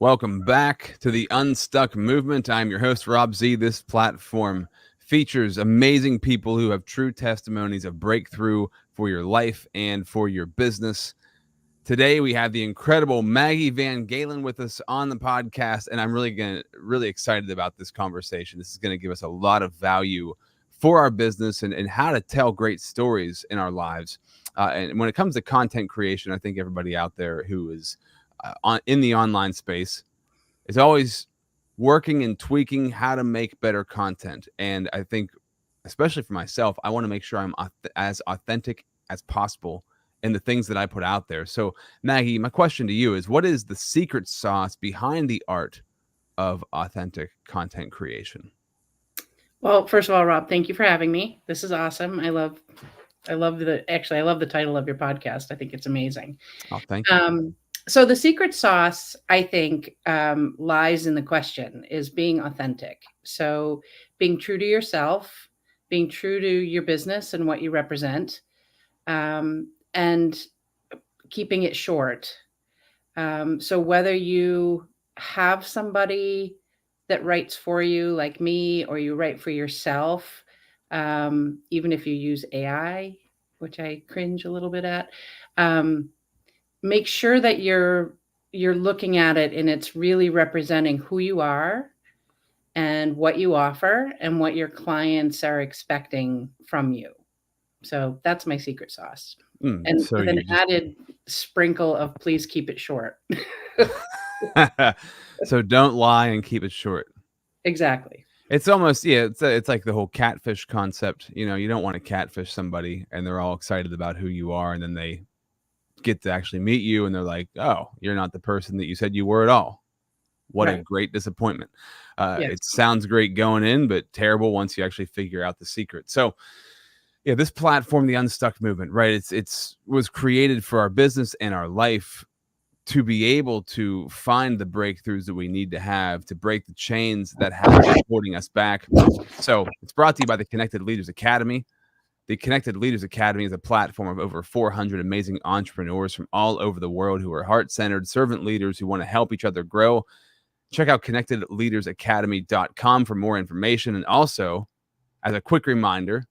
Welcome back to the Unstuck movement. I'm your host, Rob Z. This platform features amazing people who have true testimonies of breakthrough for your life and for your business. Today, we have the incredible Maggie van Galen with us on the podcast, and I'm really excited about this conversation. This is going to give us a lot of value for our business and how to tell great stories in our lives. And when it comes to content creation, I think everybody out there who is in the online space is always working and tweaking how to make better content. And I think, especially for myself, I want to make sure I'm as authentic as possible in the things that I put out there. So, Maggie, my question to you is, what is the secret sauce behind the art of authentic content creation? Well, first of all, Rob, thank you for having me. This is awesome. I love the title of your podcast. I think it's amazing. Oh, thank you. So the secret sauce, I think, lies in the question is being authentic. So being true to yourself, being true to your business and what you represent, and keeping it short. So whether you have somebody that writes for you like me, or you write for yourself, even if you use AI, which I cringe a little bit at, make sure that you're looking at it and it's really representing who you are and what you offer and what your clients are expecting from you. So that's my secret sauce. And So with an added sprinkle of please keep it short. So don't lie and keep it short. Exactly. It's almost, it's like the whole catfish concept. You know, you don't want to catfish somebody and they're all excited about who you are, and then they get to actually meet you and they're like, oh, you're not the person that you said you were at all. What a great disappointment. Yes. It sounds great going in, but terrible once you actually figure out the secret. So yeah, this platform, the Unstuck movement, right? It's was created for our business and our life to be able to find the breakthroughs that we need to have to break the chains that have been holding us back. So it's brought to you by the Connected Leaders Academy. The Connected Leaders Academy is a platform of over 400 amazing entrepreneurs from all over the world who are heart-centered servant leaders who want to help each other grow. Check out connectedleadersacademy.com for more information. And also, as a quick reminder,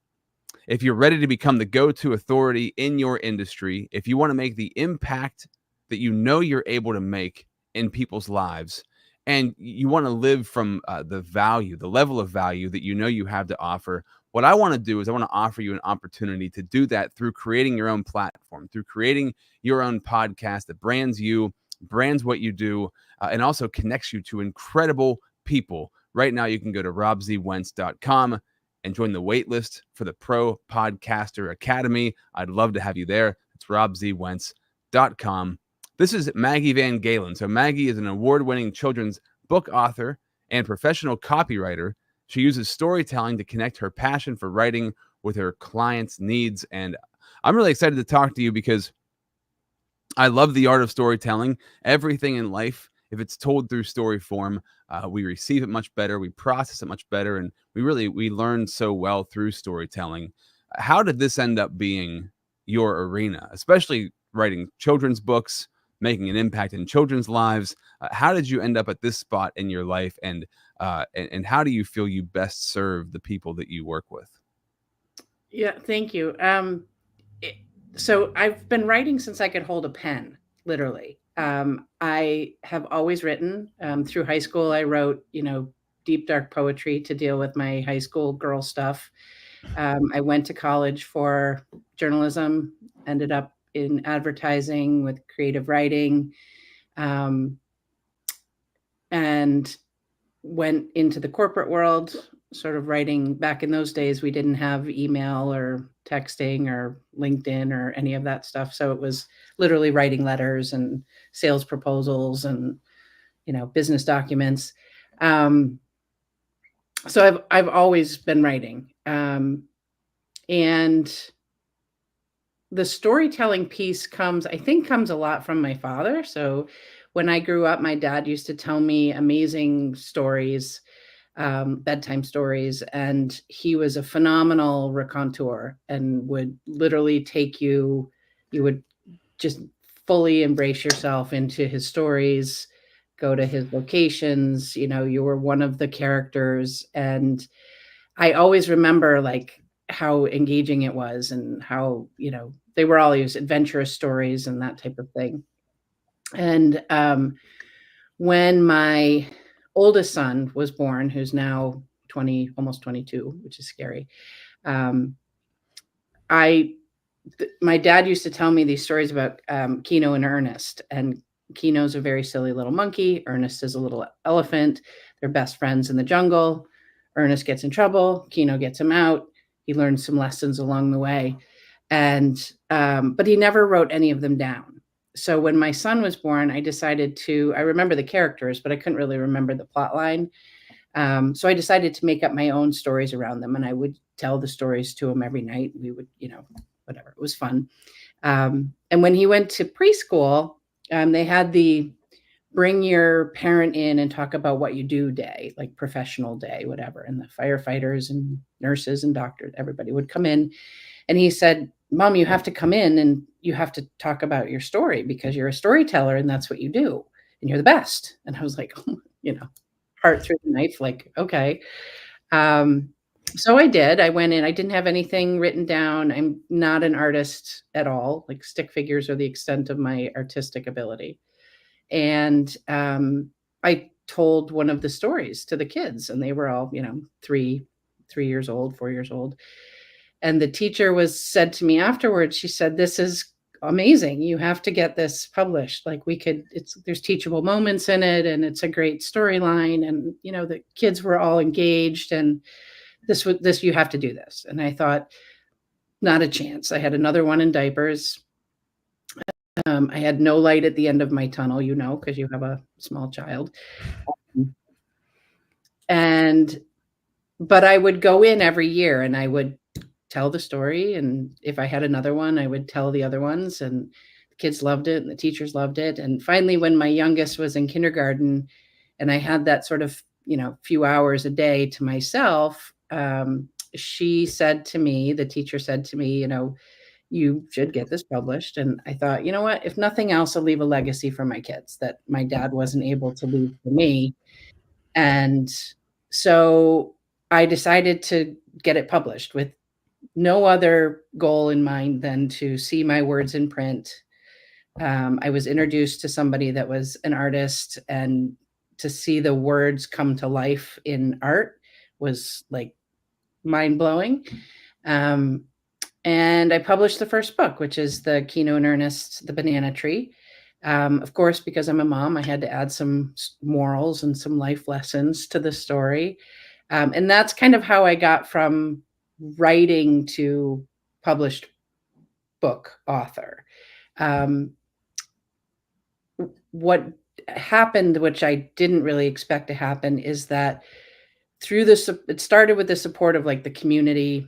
if you're ready to become the go-to authority in your industry, if you want to make the impact that you know you're able to make in people's lives, and you want to live from the level of value that you know you have to offer, what I want to do is I want to offer you an opportunity to do that through creating your own platform, through creating your own podcast that brands you, brands what you do, and also connects you to incredible people. Right now, you can go to robzwentz.com and join the waitlist for the Pro Podcaster Academy. I'd love to have you there. It's robzwentz.com. This is Maggie van Galen. So Maggie is an award-winning children's book author and professional copywriter. She uses storytelling to connect her passion for writing with her clients' needs. And I'm really excited to talk to you because I love the art of storytelling. Everything in life, if it's told through story form, we receive it much better, we process it much better, and we learn so well through storytelling. How did this end up being your arena, especially writing children's books, making an impact in children's lives? How did you end up at this spot in your life, and how do you feel you best serve the people that you work with? Yeah, thank you. So I've been writing since I could hold a pen, literally. I have always written. Through high school, I wrote, deep, dark poetry to deal with my high school girl stuff. I went to college for journalism, ended up in advertising with creative writing, and went into the corporate world, sort of writing. Back in those days, we didn't have email or texting or LinkedIn or any of that stuff. So it was literally writing letters and sales proposals and, business documents. So I've always been writing. And the storytelling piece comes a lot from my father. So when I grew up, my dad used to tell me amazing stories, bedtime stories, and he was a phenomenal raconteur and would literally you would just fully embrace yourself into his stories, go to his locations. You were one of the characters. And I always remember like how engaging it was, and how, they were always adventurous stories and that type of thing. And when my oldest son was born, who's now 20, almost 22, which is scary, um, my dad used to tell me these stories about Kino and Ernest. And Kino's a very silly little monkey. Ernest is a little elephant. They're best friends in the jungle. Ernest gets in trouble. Kino gets him out. He learns some lessons along the way. And but he never wrote any of them down. So when my son was born, I remember the characters, but I couldn't really remember the plot line. So I decided to make up my own stories around them, and I would tell the stories to him every night. We would, whatever. It was fun. And when he went to preschool, they had the bring your parent in and talk about what you do day, like professional day, whatever. And the firefighters and nurses and doctors, everybody would come in. And he said, Mom, you have to come in and you have to talk about your story, because you're a storyteller and that's what you do. And you're the best. And I was like, heart through the knife, like, okay. So I did. I went in. I didn't have anything written down. I'm not an artist at all. Like, stick figures are the extent of my artistic ability. And I told one of the stories to the kids, and they were all, 3 years old, 4 years old. And the teacher said to me afterwards, she said, "This is amazing. You have to get this published. Like, there's teachable moments in it, and it's a great storyline." And, the kids were all engaged, and you have to do this. And I thought, not a chance. I had another one in diapers. I had no light at the end of my tunnel, because you have a small child. But I would go in every year and I would tell the story. And if I had another one, I would tell the other ones, and the kids loved it and the teachers loved it. And finally, when my youngest was in kindergarten and I had that sort of, few hours a day to myself, the teacher said to me, you should get this published. And I thought, you know what, if nothing else, I'll leave a legacy for my kids that my dad wasn't able to leave for me. And so I decided to get it published with no other goal in mind than to see my words in print. I was introduced to somebody that was an artist, and to see the words come to life in art was like mind-blowing. And I published the first book, which is the Kino and Ernest, The Banana Tree. Of course, because I'm a mom, I had to add some morals and some life lessons to the story. And that's kind of how I got from writing to published book author. What happened, which I didn't really expect to happen, is that it started with the support of like the community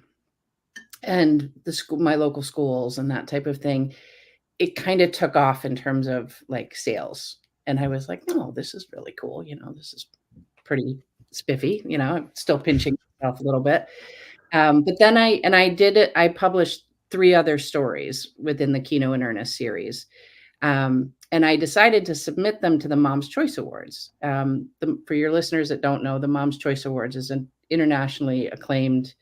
and my local schools and that type of thing. It kind of took off in terms of like sales. And I was like, no, this is really cool. This is pretty spiffy, I'm still pinching myself a little bit. But then I published 3 other stories within the Kino and Ernest series. And I decided to submit them to the Mom's Choice Awards. For your listeners that don't know, the Mom's Choice Awards is an internationally acclaimed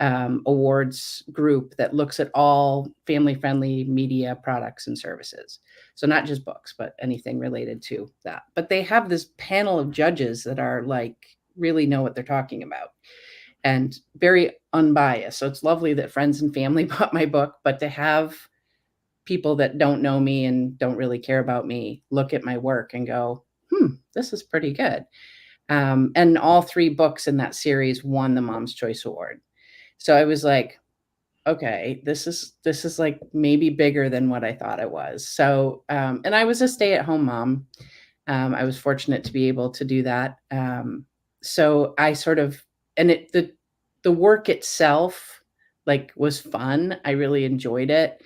awards group that looks at all family-friendly media products and services. So not just books, but anything related to that. But they have this panel of judges that are like, really know what they're talking about, and very unbiased. So it's lovely that friends and family bought my book, but to have people that don't know me and don't really care about me look at my work and go, this is pretty good. And all 3 books in that series won the Mom's Choice Award. So I was like, okay, this is like maybe bigger than what I thought it was. So, and I was a stay-at-home mom. I was fortunate to be able to do that. So I sort of, and the work itself like was fun. I really enjoyed it.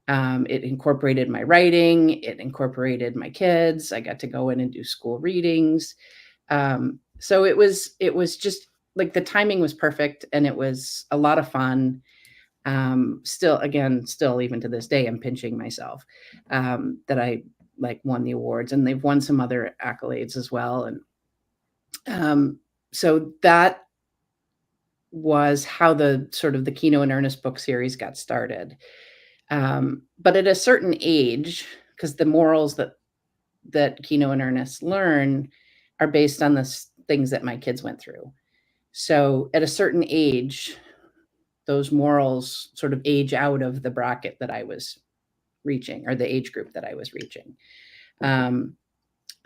It incorporated my writing. It incorporated my kids. I got to go in and do school readings. So it was just like the timing was perfect, and it was a lot of fun. Still even to this day, I'm pinching myself that I like won the awards, and they've won some other accolades as well. And so that was how the sort of the Kino in Earnest book series got started. But at a certain age, because the morals that Kino in Earnest learn are based on the things that my kids went through. So at a certain age, those morals sort of age out of the bracket that I was reaching, or the age group that I was reaching.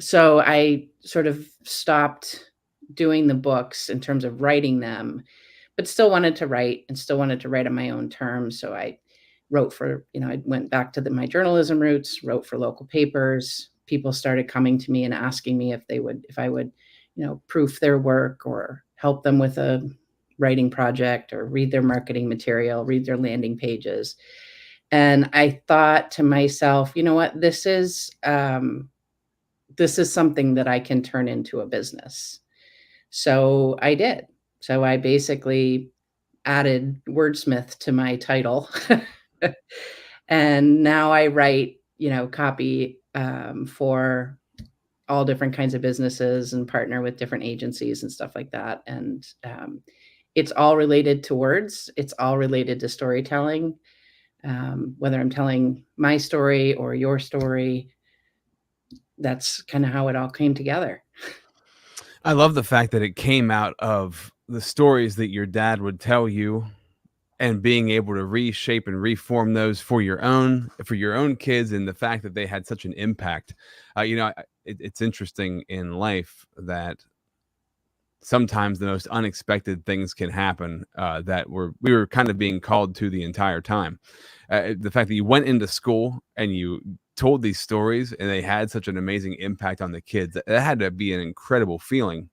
So I sort of stopped doing the books in terms of writing them, but still wanted to write and still wanted to write on my own terms. So I wrote for, I went back to my journalism roots, wrote for local papers. People started coming to me and asking me if I would, proof their work or help them with a writing project or read their marketing material, read their landing pages. And I thought to myself, you know what, this is something that I can turn into a business. So I did. So I basically added wordsmith to my title. And now I write, copy for all different kinds of businesses and partner with different agencies and stuff like that. And it's all related to words. It's all related to storytelling. Whether I'm telling my story or your story, that's kind of how it all came together. I love the fact that it came out of the stories that your dad would tell you, and being able to reshape and reform those for your own kids, and the fact that they had such an impact. It's interesting in life that sometimes the most unexpected things can happen that we were kind of being called to the entire time. The fact that you went into school and you told these stories and they had such an amazing impact on the kids, that had to be an incredible feeling.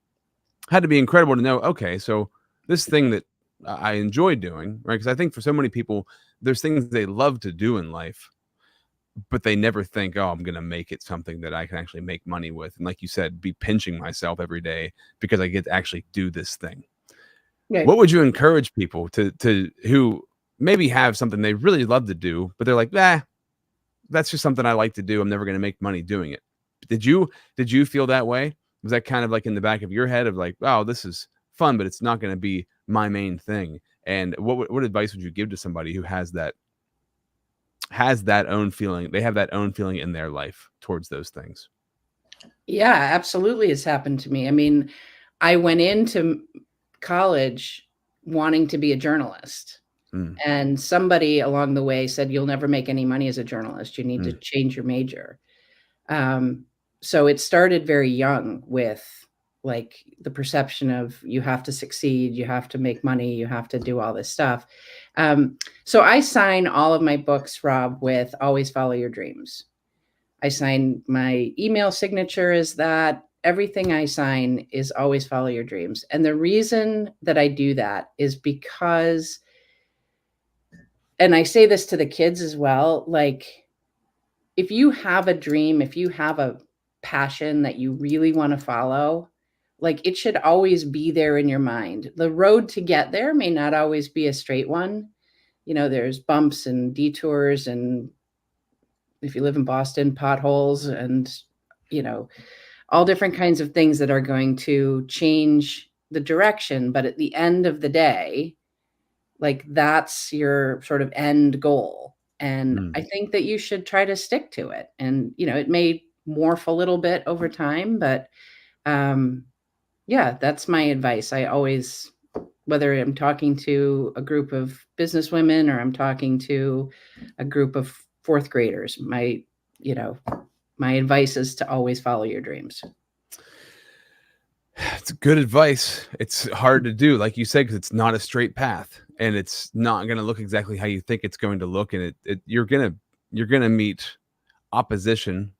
Had to be incredible to know, okay, so this thing that I enjoy doing, right? Because I think for so many people, there's things they love to do in life, but they never think, oh, I'm going to make it something that I can actually make money with. And like you said, be pinching myself every day because I get to actually do this thing. Right. What would you encourage people to who maybe have something they really love to do, but they're like, that's just something I like to do. I'm never going to make money doing it. Did you feel that way? Was that kind of like in the back of your head of like, oh, this is fun, but it's not going to be my main thing? And what advice would you give to somebody who has that own feeling? They have that own feeling in their life towards those things. Yeah, absolutely. It's happened to me. I mean, I went into college wanting to be a journalist. And somebody along the way said, you'll never make any money as a journalist. You need to change your major. So it started very young with like the perception of you have to succeed, you have to make money, you have to do all this stuff. So I sign all of my books, Rob, with always follow your dreams. I sign my email signature is that. Everything I sign is always follow your dreams. And the reason that I do that is because, and I say this to the kids as well, like if you have a dream, if you have a passion that you really want to follow, like it should always be there in your mind. The road to get there may not always be a straight one. There's bumps and detours, and if you live in Boston, potholes, and, all different kinds of things that are going to change the direction. But at the end of the day, like that's your sort of end goal. And I think that you should try to stick to it. And, it may morph a little bit over time, but yeah, that's my advice. I always, whether I'm talking to a group of business women or I'm talking to a group of fourth graders, my advice is to always follow your dreams. It's good advice. It's hard to do, like you said, because it's not a straight path, and it's not going to look exactly how you think it's going to look. And you're going to meet opposition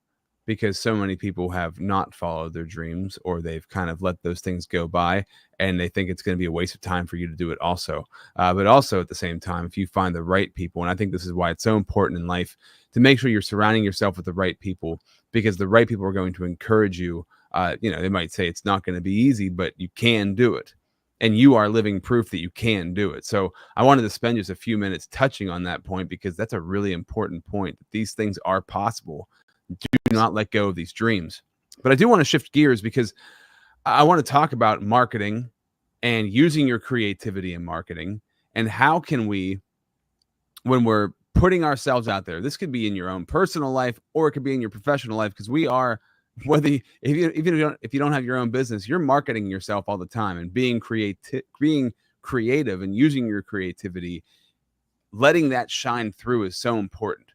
because so many people have not followed their dreams, or they've kind of let those things go by, and they think it's going to be a waste of time for you to do it also. But also at the same time, if you find the right people, and I think this is why it's so important in life to make sure you're surrounding yourself with the right people, because the right people are going to encourage you. They might say it's not going to be easy, but you can do it. And you are living proof that you can do it. So I wanted to spend just a few minutes touching on that point, because that's a really important point. These things are possible. Do not let go of these dreams. But I do want to shift gears because I want to talk about marketing and using your creativity in marketing, and how can we, when we're putting ourselves out there, this could be in your own personal life or it could be in your professional life, because we are, if you don't have your own business, you're marketing yourself all the time, and being creative and using your creativity, letting that shine through is so important.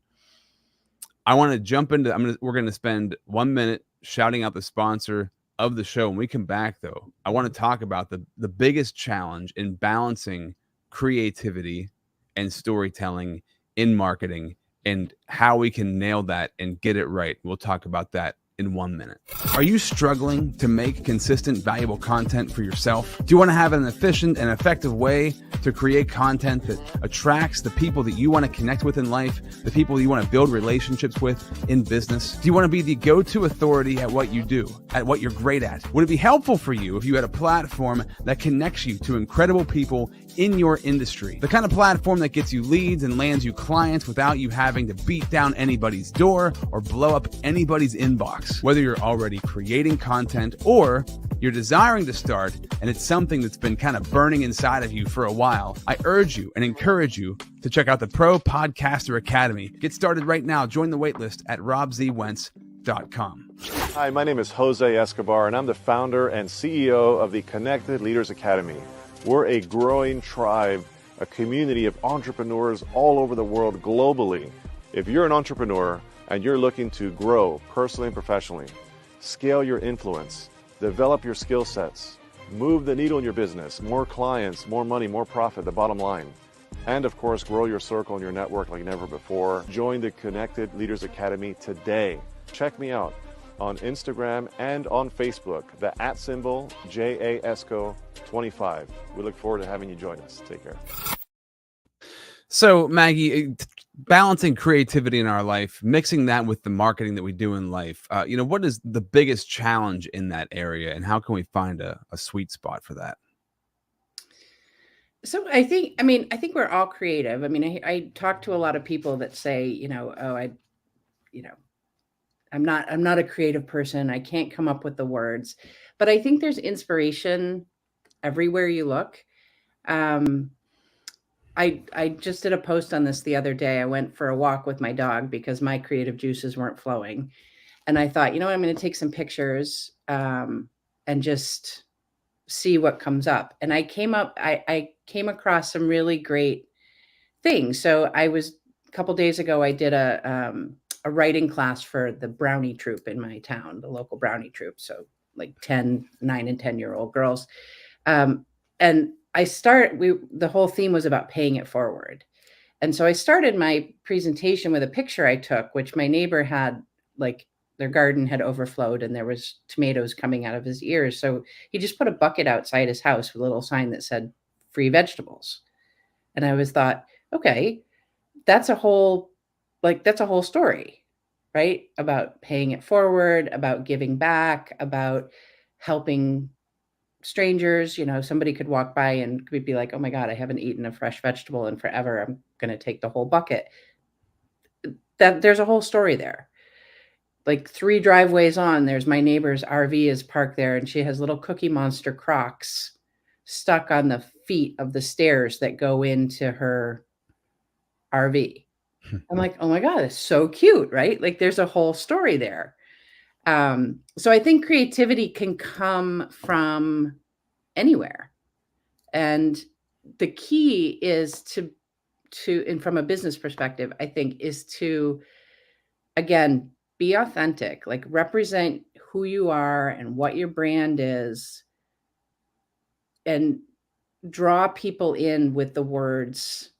I want to jump into, we're going to spend 1 minute shouting out the sponsor of the show. When we come back, though, I want to talk about the biggest challenge in balancing creativity and storytelling in marketing, and how we can nail that and get it right. We'll talk about that in 1 minute. Are you struggling to make consistent, valuable content for yourself? Do you want to have an efficient and effective way to create content that attracts the people that you want to connect with in life, the people you want to build relationships with in business? Do you want to be the go-to authority at what you do, at what you're great at? Would it be helpful for you if you had a platform that connects you to incredible people in your industry? The kind of platform that gets you leads and lands you clients without you having to beat down anybody's door or blow up anybody's inbox. Whether you're already creating content or you're desiring to start and it's something that's been kind of burning inside of you for a while, I urge you and encourage you to check out the Pro Podcaster Academy. Get started right now. Join the waitlist at robzwentz.com. Hi, my name is Jose Escobar, and I'm the founder and CEO of the Connected Leaders Academy. We're a growing tribe, a community of entrepreneurs all over the world globally. If you're an entrepreneur and you're looking to grow personally and professionally, scale your influence, develop your skill sets, move the needle in your business, more clients, more money, more profit, the bottom line, and of course, grow your circle and your network like never before, join the Connected Leaders Academy today. Check me out on Instagram and on Facebook, the @ JAESCO25. We look forward to having you join us. Take care. So, Maggie, balancing creativity in our life, mixing that with the marketing that we do in life, what is the biggest challenge in that area, and how can we find a sweet spot for that? So I think we're all creative. I talk to a lot of people that say, I'm not a creative person. I can't come up with the words, but I think there's inspiration everywhere you look. I just did a post on this the other day. I went for a walk with my dog because my creative juices weren't flowing. And I thought, I'm going to take some pictures and just see what comes up. And I came across some really great things. So a couple days ago, I did a writing class for the brownie troop in my town, the local brownie troop. So like 9 and 10-year-old girls. And the whole theme was about paying it forward. And so I started my presentation with a picture I took, which my neighbor had, like, their garden had overflowed and there was tomatoes coming out of his ears. So he just put a bucket outside his house with a little sign that said free vegetables. And I thought, okay, that's a whole story, right? About paying it forward, about giving back, about helping strangers. Somebody could walk by and could be like, oh my God, I haven't eaten a fresh vegetable in forever. I'm going to take the whole bucket. That there's a whole story there. Like 3 driveways on, there's my neighbor's RV is parked there, and she has little Cookie Monster Crocs stuck on the feet of the stairs that go into her RV. I'm like, oh my God, it's so cute, right? Like there's a whole story there. So I think creativity can come from anywhere. And the key is to, and from a business perspective, I think, is to, again, be authentic, like represent who you are and what your brand is, and draw people in with the words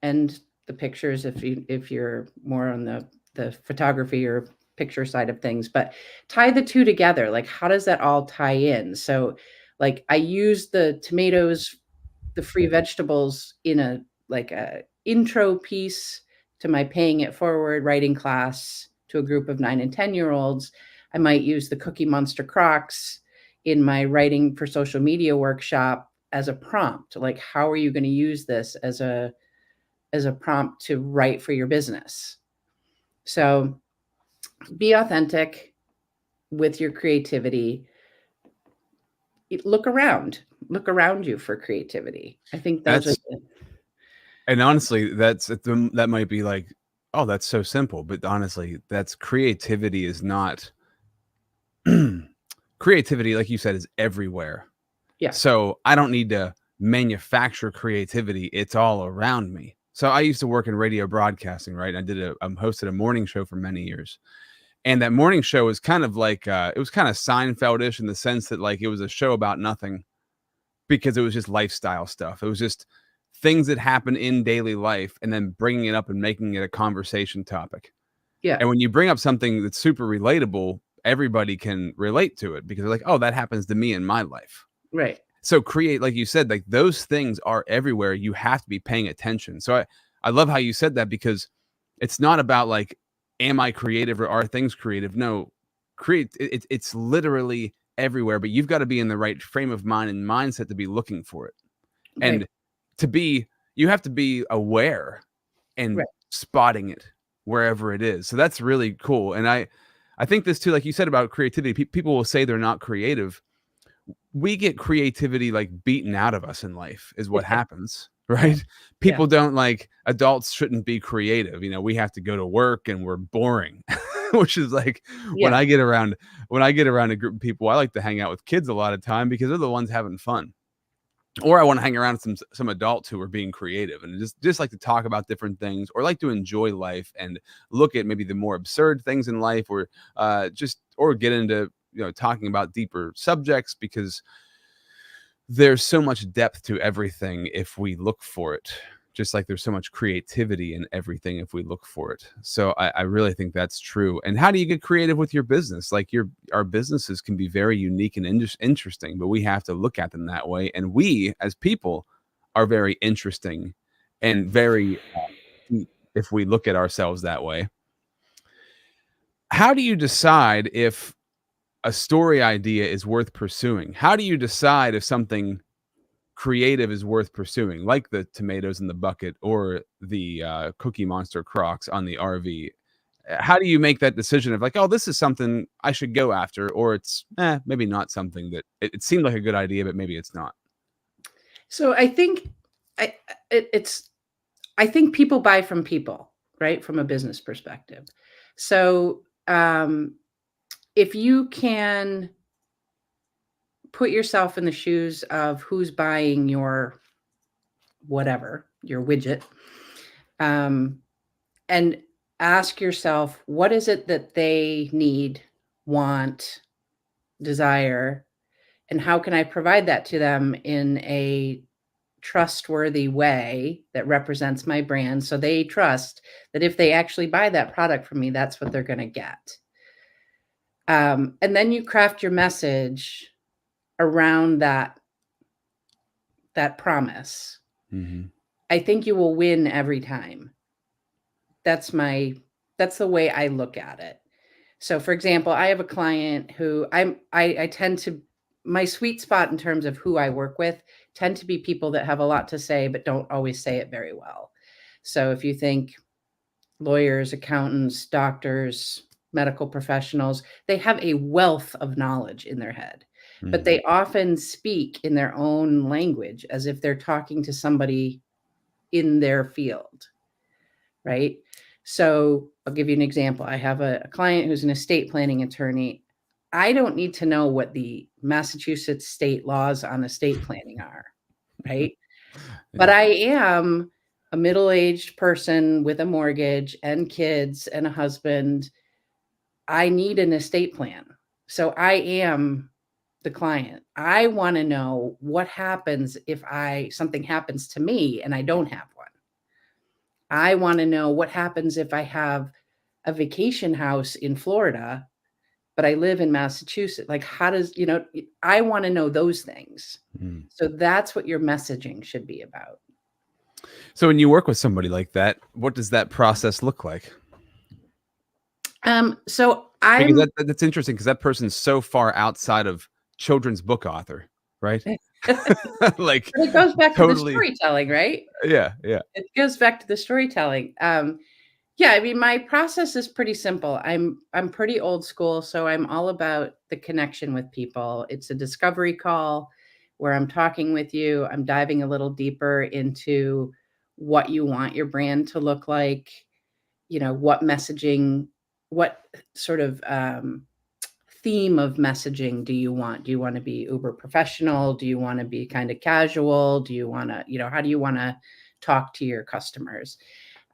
and the pictures if you're more on the photography or picture side of things, but tie the two together. Like, how does that all tie in? So like I use the tomatoes, the free vegetables in a intro piece to my paying it forward writing class to a group of 9 and 10-year-olds. I might use the Cookie Monster Crocs in my writing for social media workshop as a prompt. Like, how are you going to use this as a prompt to write for your business? So Be authentic with your creativity. Look around you for creativity. I think those are and honestly, that might be like, oh, that's so simple. But honestly, that's creativity is not creativity, like you said, is everywhere. yeah. So I don't need to manufacture creativity. It's all around me. So I used to work in radio broadcasting, right? I hosted a morning show for many years. And that morning show was kind of like, it was kind of Seinfeld-ish in the sense that like it was a show about nothing because it was just lifestyle stuff. It was just things that happen in daily life and then bringing it up and making it a conversation topic. Yeah. And when you bring up something that's super relatable, everybody can relate to it because they're like, oh, that happens to me in my life. Right. So create, like you said, like those things are everywhere. You have to be paying attention. So I love how you said that because it's not about like, am I creative or are things creative? No, it's literally everywhere, but you've got to be in the right frame of mind and mindset to be looking for it. And you have to be aware and spotting it wherever it is. So that's really cool. And I think this too, like you said about creativity, people will say they're not creative. We get creativity like beaten out of us in life is what happens, right? People don't like, adults shouldn't be creative. You know, we have to go to work and we're boring, which is like when I get around a group of people, I like to hang out with kids a lot of time because they're the ones having fun. Or I want to hang around some adults who are being creative and just like to talk about different things or like to enjoy life and look at maybe the more absurd things in life or get into, talking about deeper subjects because there's so much depth to everything if we look for it, just like there's so much creativity in everything if we look for it. So I really think that's true. And how do you get creative with your business? Like our businesses can be very unique and interesting, but we have to look at them that way. And we as people are very interesting and very deep if we look at ourselves that way. How do you decide if a story idea is worth pursuing? How do you decide if something creative is worth pursuing, like the tomatoes in the bucket or the Cookie Monster Crocs on the RV? How do you make that decision of like, oh, this is something I should go after, or it's maybe not something that it seemed like a good idea, but maybe it's not? So I think I think people buy from people, right? From a business perspective. So if you can put yourself in the shoes of who's buying your whatever, your widget, and ask yourself, what is it that they need, want, desire, and how can I provide that to them in a trustworthy way that represents my brand so they trust that if they actually buy that product from me, that's what they're going to get. And then you craft your message around that promise. Mm-hmm. I think you will win every time. That's the way I look at it. So for example, I have a client who I tend to, my sweet spot in terms of who I work with tend to be people that have a lot to say, but don't always say it very well. So if you think lawyers, accountants, doctors, medical professionals, they have a wealth of knowledge in their head, but they often speak in their own language as if they're talking to somebody in their field, right? So I'll give you an example. I have a client who's an estate planning attorney. I don't need to know what the Massachusetts state laws on estate planning are, right? But I am a middle-aged person with a mortgage and kids and a husband. I need an estate plan. So I am the client. I want to know what happens if something happens to me and I don't have one. I want to know what happens if I have a vacation house in Florida, but I live in Massachusetts. Like, how does, I want to know those things. So that's what your messaging should be about. So when you work with somebody like that, what does that process look like? So that's interesting because that person's so far outside of children's book author, right? Like, but it goes back to the storytelling, right? Yeah. It goes back to the storytelling. Yeah, I mean, my process is pretty simple. I'm pretty old school, so I'm all about the connection with people. It's a discovery call where I'm talking with you. I'm diving a little deeper into what you want your brand to look like, what messaging, what sort of theme of messaging do you want? Do you want to be uber professional? Do you want to be kind of casual? Do you want to, how do you want to talk to your customers?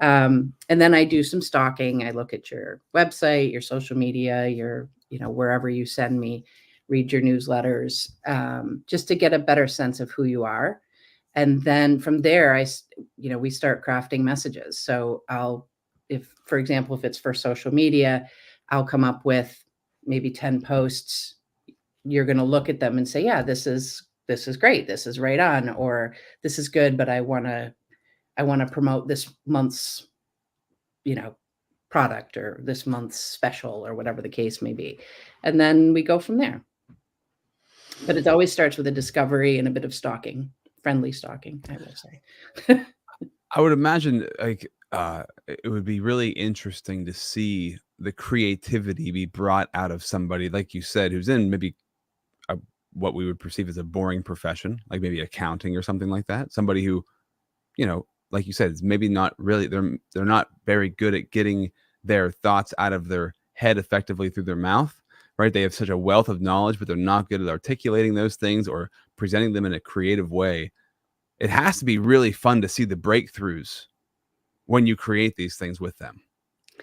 And then I do some stalking. I look at your website, your social media, wherever you send me, read your newsletters, just to get a better sense of who you are. And then from there, we start crafting messages. So for example, if it's for social media, I'll come up with maybe 10 posts. You're going to look at them and say, yeah, this is great. This is right on, or this is good, but I want to promote this month's, product, or this month's special, or whatever the case may be. And then we go from there. But it always starts with a discovery and a bit of stalking, friendly stalking, I will say. I would imagine it would be really interesting to see the creativity be brought out of somebody, like you said, who's in maybe what we would perceive as a boring profession, like maybe accounting or something like that. Somebody who, like you said, is maybe not really, they're not very good at getting their thoughts out of their head effectively through their mouth, right? They have such a wealth of knowledge, but they're not good at articulating those things or presenting them in a creative way. It has to be really fun to see the breakthroughs when you create these things with them,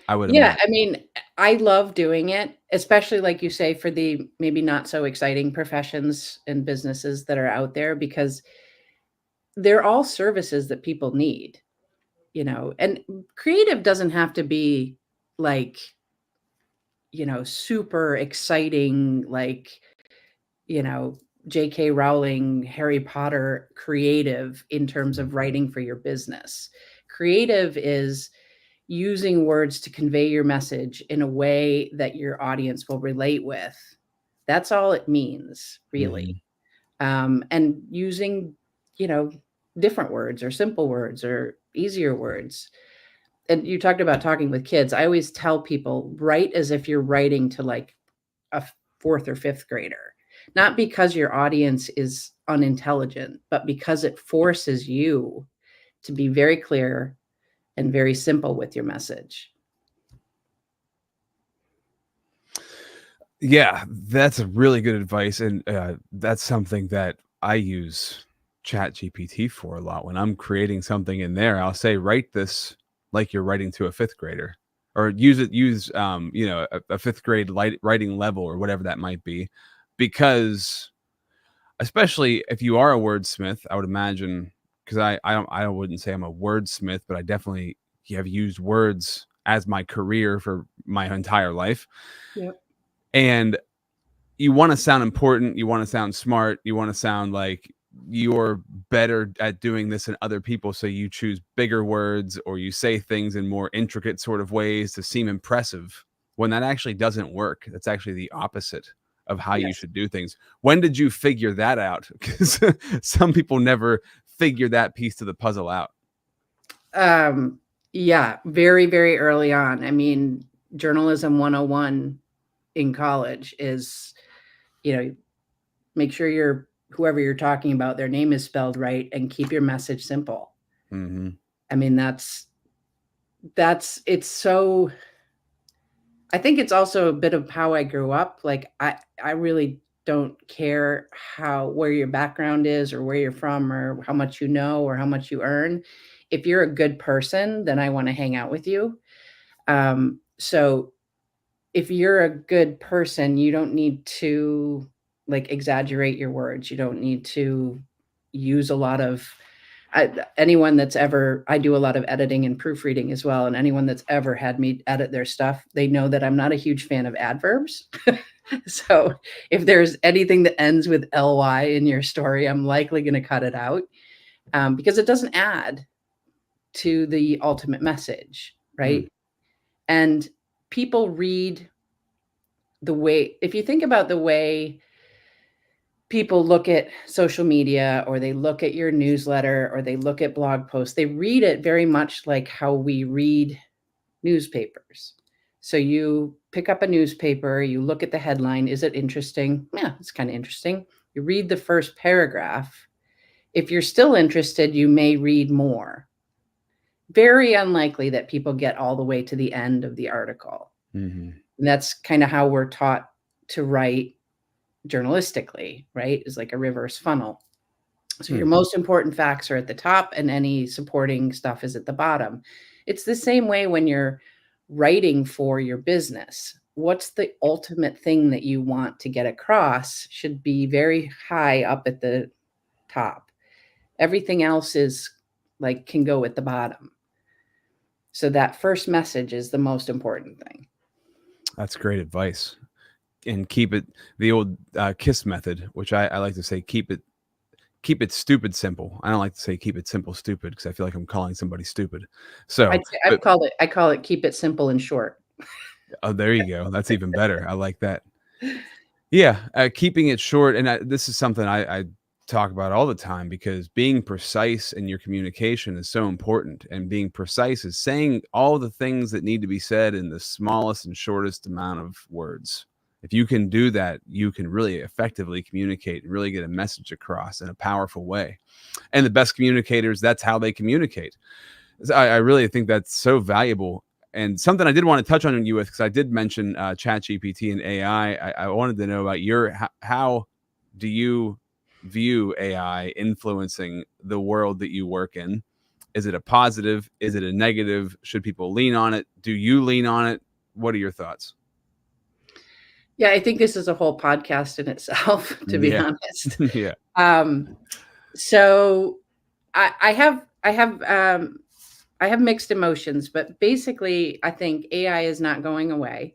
I would Yeah, imagine. I mean, I love doing it, especially like you say, for the maybe not so exciting professions and businesses that are out there, because they're all services that people need, and creative doesn't have to be like, super exciting, like, J.K. Rowling, Harry Potter creative in terms of writing for your business. Creative is using words to convey your message in a way that your audience will relate with. That's all it means, really. And using, different words, or simple words, or easier words. And you talked about talking with kids. I always tell people, write as if you're writing to like a fourth or fifth grader, not because your audience is unintelligent, but because it forces you to be very clear and very simple with your message. Yeah, that's a really good advice. And that's something that I use Chat GPT for a lot. When I'm creating something in there, I'll say, write this like you're writing to a fifth grader, or use a fifth grade writing level, or whatever that might be. Because especially if you are a wordsmith, I would imagine, because I wouldn't say I'm a wordsmith, but I definitely have used words as my career for my entire life. Yep. And you want to sound important, you want to sound smart, you want to sound like you're better at doing this than other people, so you choose bigger words, or you say things in more intricate sort of ways to seem impressive, when that actually doesn't work. That's actually the opposite of how you Yes. should do things. When did you figure that out? Because some people never figure that piece of the puzzle out. Yeah, very, very early on. I mean, journalism 101 in college is, make sure whoever you're talking about, their name is spelled right, and keep your message simple. Mm-hmm. I mean, it's so, I think it's also a bit of how I grew up. Like, I really don't care where your background is, or where you're from, or how much you know, or how much you earn. If you're a good person, then I want to hang out with you. So if you're a good person, you don't need to exaggerate your words. You don't need to use a lot of, anyone that's ever, I do a lot of editing and proofreading as well. And anyone that's ever had me edit their stuff, they know that I'm not a huge fan of adverbs. So if there's anything that ends with ly in your story, I'm likely going to cut it out, because it doesn't add to the ultimate message, right? And people read the way, if you think about the way people look at social media, or they look at your newsletter, or they look at blog posts, they read it very much like how we read newspapers. So you pick up a newspaper, you look at the headline. Is it interesting? Yeah, it's kind of interesting. You read the first paragraph. If you're still interested, you may read more. Very unlikely that people get all the way to the end of the article. Mm-hmm. And that's kind of how we're taught to write journalistically, right? Is like a reverse funnel. So your most important facts are at the top and any supporting stuff is at the bottom. It's the same way when you're writing for your business. What's the ultimate thing that you want to get across should be very high up at the top. Everything else is like can go at the bottom. So that first message is the most important thing. That's great advice. And keep it the old KISS method, which I like to say, keep it stupid simple. I don't like to say keep it simple stupid because I feel like I'm calling somebody stupid. So I call it keep it simple and short. Oh, there you go. That's even better. I like that. Yeah, keeping it short. And this is something I talk about all the time because being precise in your communication is so important. And being precise is saying all the things that need to be said in the smallest and shortest amount of words. If you can do that, you can really effectively communicate and really get a message across in a powerful way. And the best communicators, that's how they communicate. I really think that's so valuable. And something I did want to touch on you with, because I did mention ChatGPT and AI. I wanted to know about how do you view AI influencing the world that you work in? Is it a positive? Is it a negative? Should people lean on it? Do you lean on it? What are your thoughts? Yeah, I think this is a whole podcast in itself, to be honest. Yeah. So I have mixed emotions, but basically I think AI is not going away.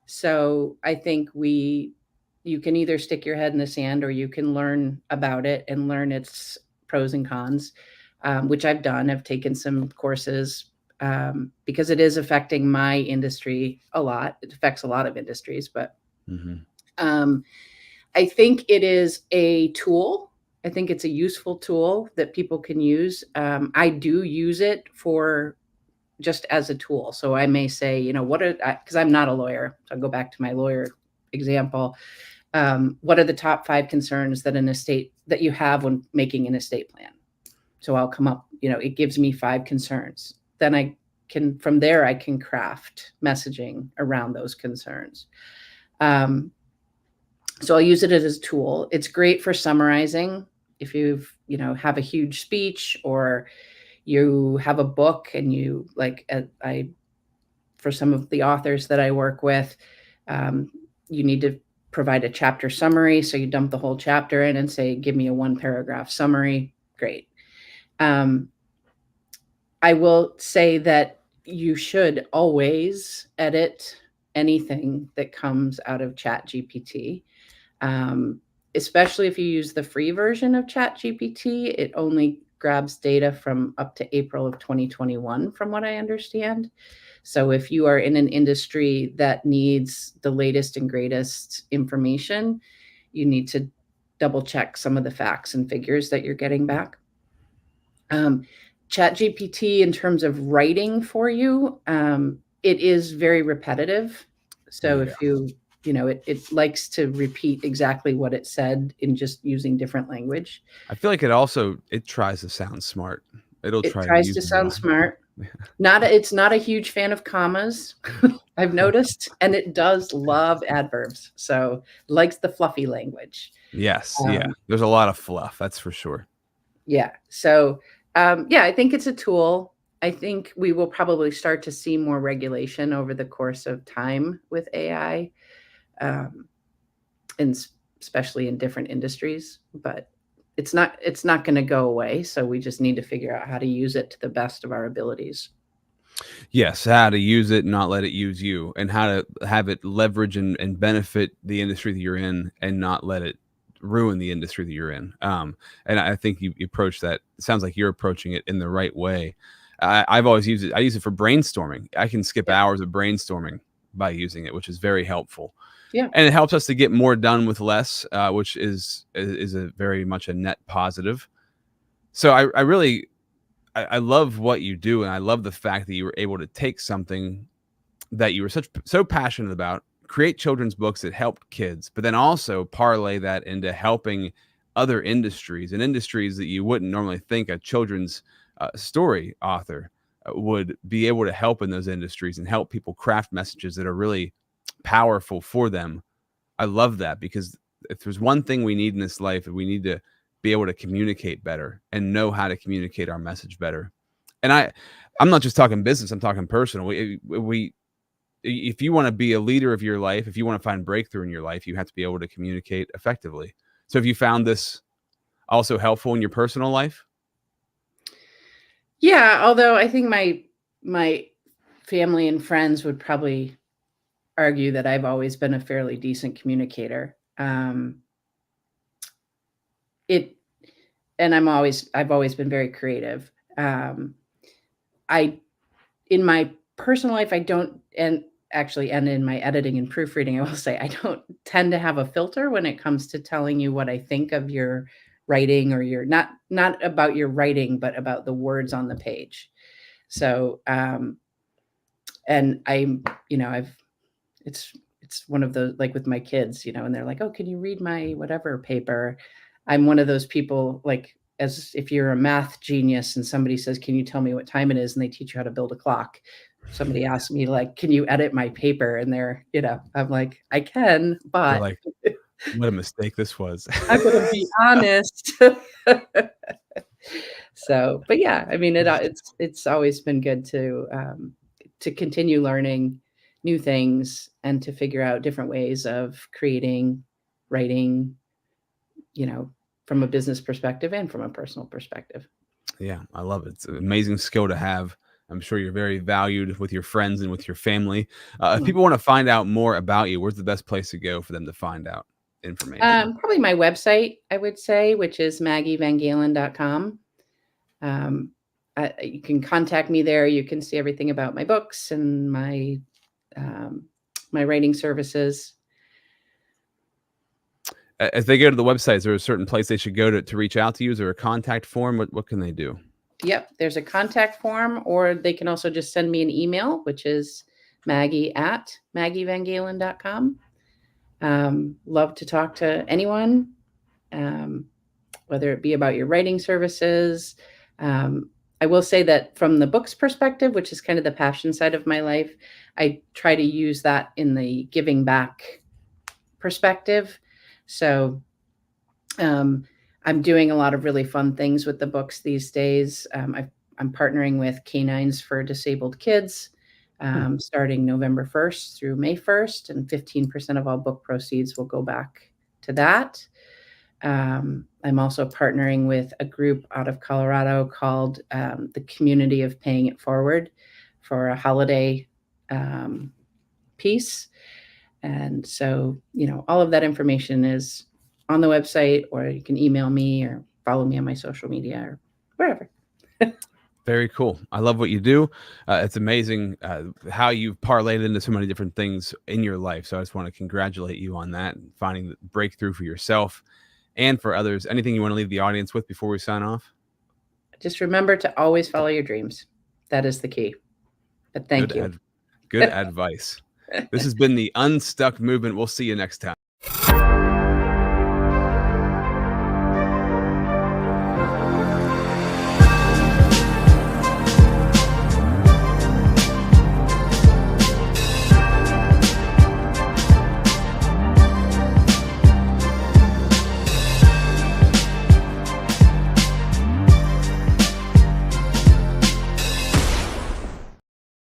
So I think you can either stick your head in the sand or you can learn about it and learn its pros and cons, which I've done. I've taken some courses because it is affecting my industry a lot. It affects a lot of industries, but I think it is a tool. I think it's a useful tool that people can use. I do use it for just as a tool. So I may say, because I'm not a lawyer. So I'll go back to my lawyer example. What are the top 5 concerns that you have when making an estate plan? So I'll come up, it gives me 5 concerns. Then from there, I can craft messaging around those concerns. So I'll use it as a tool. It's great for summarizing. If have a huge speech or you have a book and for some of the authors that I work with, you need to provide a chapter summary. So you dump the whole chapter in and say, give me a 1-paragraph summary. Great. I will say that you should always edit anything that comes out of ChatGPT. Especially if you use the free version of ChatGPT, it only grabs data from up to April of 2021, from what I understand. So if you are in an industry that needs the latest and greatest information, you need to double check some of the facts and figures that you're getting back. ChatGPT, in terms of writing for you, it is very repetitive. So if it likes to repeat exactly what it said in just using different language. I feel like it tries to sound smart. It tries to sound smart. It's not a huge fan of commas, I've noticed, and it does love adverbs. So likes the fluffy language. Yes. There's a lot of fluff. That's for sure. Yeah. So, I think it's a tool. I think we will probably start to see more regulation over the course of time with AI. And especially in different industries, but it's not going to go away. So we just need to figure out how to use it to the best of our abilities. Yes, how to use it and not let it use you, and how to have it leverage and benefit the industry that you're in and not let it ruin the industry that you're in. And I think you approach that. It sounds like you're approaching it in the right way. I've always used it. I use it for brainstorming. I can skip hours of brainstorming by using it, which is very helpful. Yeah. And it helps us to get more done with less, which is a very much a net positive. So I I love what you do, and I love the fact that you were able to take something that you were so passionate about, create children's books that helped kids, but then also parlay that into helping other industries, and industries that you wouldn't normally think a children's story author would be able to help in those industries and help people craft messages that are really powerful for them. I love that, because if there's one thing we need in this life, we need to be able to communicate better and know how to communicate our message better. And I'm not just talking business, I'm talking personal. If you want to be a leader of your life, if you want to find breakthrough in your life, you have to be able to communicate effectively. So have you found this also helpful in your personal life? Yeah, although I think my family and friends would probably argue that I've always been a fairly decent communicator. I've always been very creative. In my personal life, I don't, and in my editing and proofreading, I will say, I don't tend to have a filter when it comes to telling you what I think of your writing, or your, not about your writing, but about the words on the page. So, and it's one of those, like with my kids, and they're like, oh, can you read my whatever paper? I'm one of those people, like, as if you're a math genius and somebody says, can you tell me what time it is? And they teach you how to build a clock. Somebody asked me, like, can you edit my paper? And I'm like, I can, but You're like, what a mistake this was. I'm going to be honest. So, but yeah, I mean, it's always been good to continue learning new things and to figure out different ways of creating, writing, from a business perspective and from a personal perspective. Yeah, I love it. It's an amazing skill to have. I'm sure you're very valued with your friends and with your family. If people want to find out more about you, where's the best place to go for them to find out information? Probably my website, I would say, which is maggievangalen.com. You can contact me there. You can see everything about my books and my writing services. As they go to the website, is there a certain place they should go to reach out to you? Is there a contact form? What can they do? Yep, there's a contact form, or they can also just send me an email, which is maggie@maggievangalen.com. Love to talk to anyone, whether it be about your writing services. I will say that from the books perspective, which is kind of the passion side of my life, I try to use that in the giving back perspective. So I'm doing a lot of really fun things with the books these days. I'm partnering with Canines for Disabled Kids, starting November 1st through May 1st, and 15% of all book proceeds will go back to that. I'm also partnering with a group out of Colorado called the Community of Paying It Forward for a holiday piece. And so, all of that information is on the website, or you can email me or follow me on my social media or wherever. Very cool. I love what you do. It's amazing how you've parlayed into so many different things in your life. So I just want to congratulate you on that, and finding the breakthrough for yourself and for others. Anything you want to leave the audience with before we sign off? Just remember to always follow your dreams. That is the key. But thank you. Good advice. This has been the Unstuck Movement. We'll see you next time.